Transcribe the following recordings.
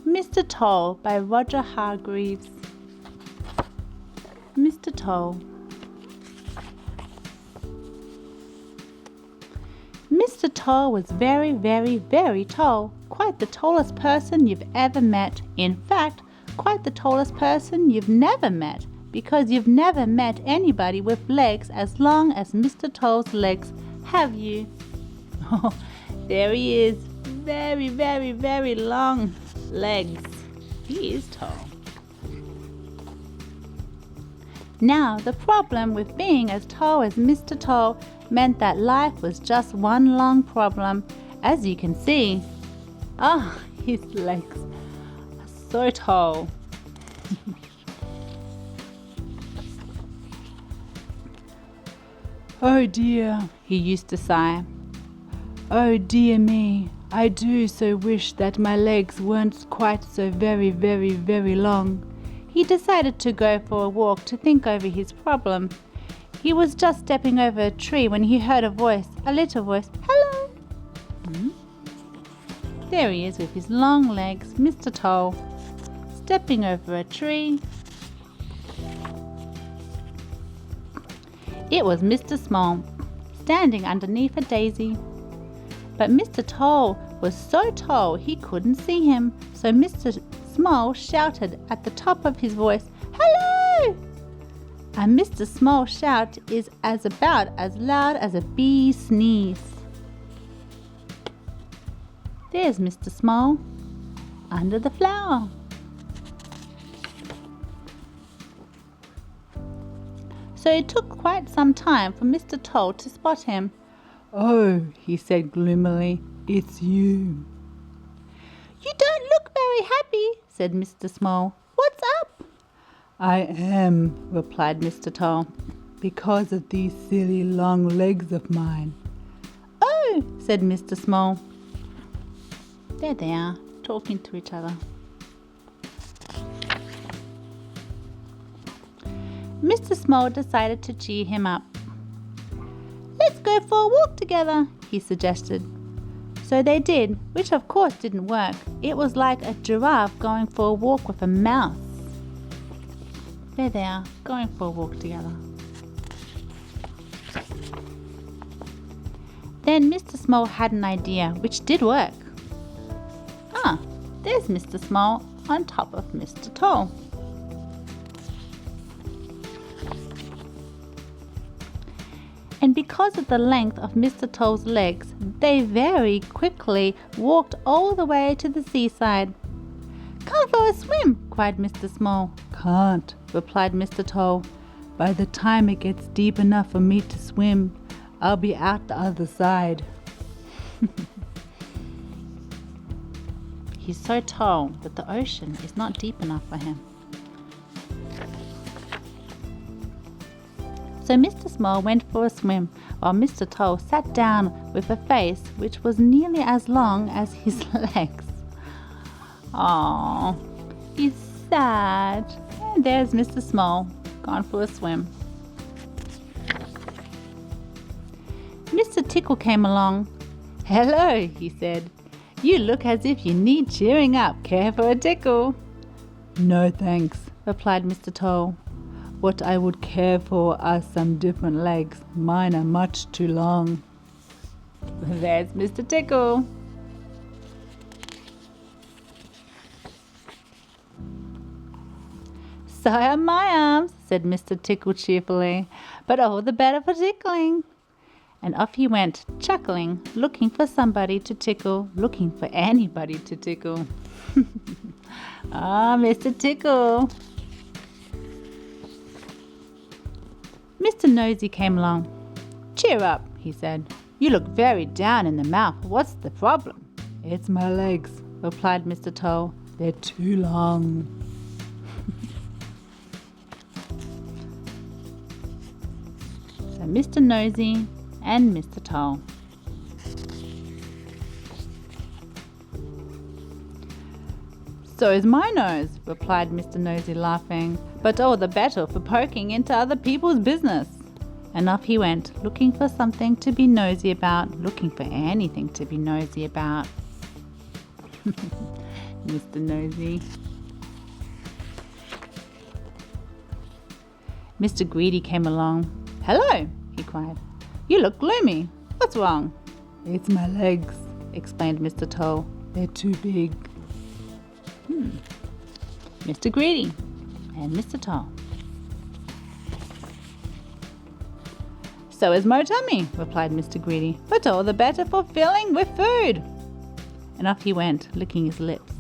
Mr. Toll by Roger Hargreaves. Mr. Toll. Mr. Toll was very, very, very tall. Quite the tallest person you've ever met. In fact, quite the tallest person you've never met, because you've never met anybody with legs as long as Mr. Toll's legs, have you? Oh, there he is. Very, very, very long legs. He is tall. Now, the problem with being as tall as Mr. Toll meant that life was just one long problem, as you can see. Ah, his legs are so tall. Oh dear, he used to sigh. Oh dear me, I do so wish that my legs weren't quite so very, very, very long. He decided to go for a walk to think over his problem. He was just stepping over a tree when he heard a voice, a little voice. Hello! There he is with his long legs, Mr. Toll, stepping over a tree. It was Mr. Small, standing underneath a daisy. But Mr. Toll was so tall he couldn't see him, so Mr. Small shouted at the top of his voice, Hello! And Mr. Small's shout is about as loud as a bee sneeze. There's Mr. Small, under the flower. So it took quite some time for Mr. Toll to spot him. Oh, he said gloomily, it's you. You don't look very happy, said Mr. Small. What's up? I am, replied Mr. Toll, because of these silly long legs of mine. Oh, said Mr. Small. There they are, talking to each other. Mr. Small decided to cheer him up. Let's go for a walk together, he suggested. So they did, which of course didn't work. It was like a giraffe going for a walk with a mouse. There they are, going for a walk together. Then Mr. Small had an idea, which did work. Ah, there's Mr. Small on top of Mr. Toll. And because of the length of Mr. Toll's legs, they very quickly walked all the way to the seaside. Come for a swim, cried Mr. Small. Can't, replied Mr. Toll. By the time it gets deep enough for me to swim, I'll be out the other side. He's so tall that the ocean is not deep enough for him. So Mr. Small went for a swim, while Mr. Toll sat down with a face which was nearly as long as his legs. Oh, he's sad. And there's Mr. Small, gone for a swim. Mr. Tickle came along. Hello, he said. You look as if you need cheering up. Care for a tickle? No thanks, replied Mr. Toll. What I would care for are some different legs. Mine are much too long. There's Mr. Tickle. So are my arms, said Mr. Tickle cheerfully, but all the better for tickling. And off he went, chuckling, looking for somebody to tickle, looking for anybody to tickle. Ah, Mr. Tickle. Mr. Nosy came along. Cheer up, he said. You look very down in the mouth. What's the problem? It's my legs, replied Mr. Toll. They're too long. So Mr. Nosy and Mr. Toll. So is my nose, replied Mr. Nosy, laughing, but all the better for poking into other people's business. And off he went, looking for something to be nosy about, looking for anything to be nosy about. Mr. Nosy. Mr. Greedy came along. "Hello," he cried. "You look gloomy. What's wrong?" "It's my legs," explained Mr. Toll. "They're too big." Mr. Greedy and Mr. Toll. "So is my tummy," replied Mr. Greedy, "but all the better for filling with food." And off he went, licking his lips.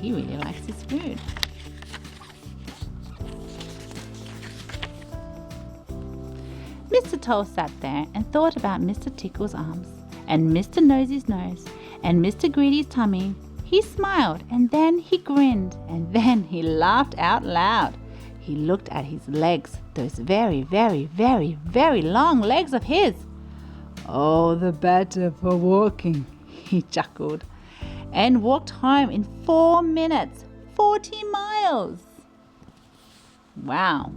He really likes his food. Mr. Toll sat there and thought about Mr. Tickle's arms, and Mr. Nosy's nose, and Mr. Greedy's tummy. He smiled, and then he grinned, and then he laughed out loud. He looked at his legs, those very, very, very, very long legs of his. "All the better for walking," he chuckled, and walked home in 4 minutes, 40 miles. Wow,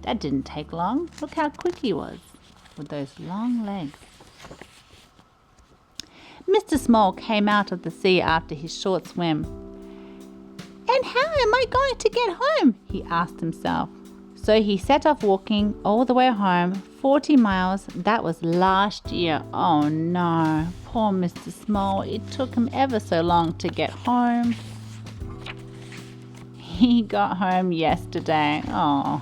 that didn't take long. Look how quick he was with those long legs. Mr. Small came out of the sea after his short swim. "And how am I going to get home?" he asked himself. So he set off walking all the way home, 40 miles. That was last year. Oh no, poor Mr. Small. It took him ever so long to get home. He got home yesterday. Oh,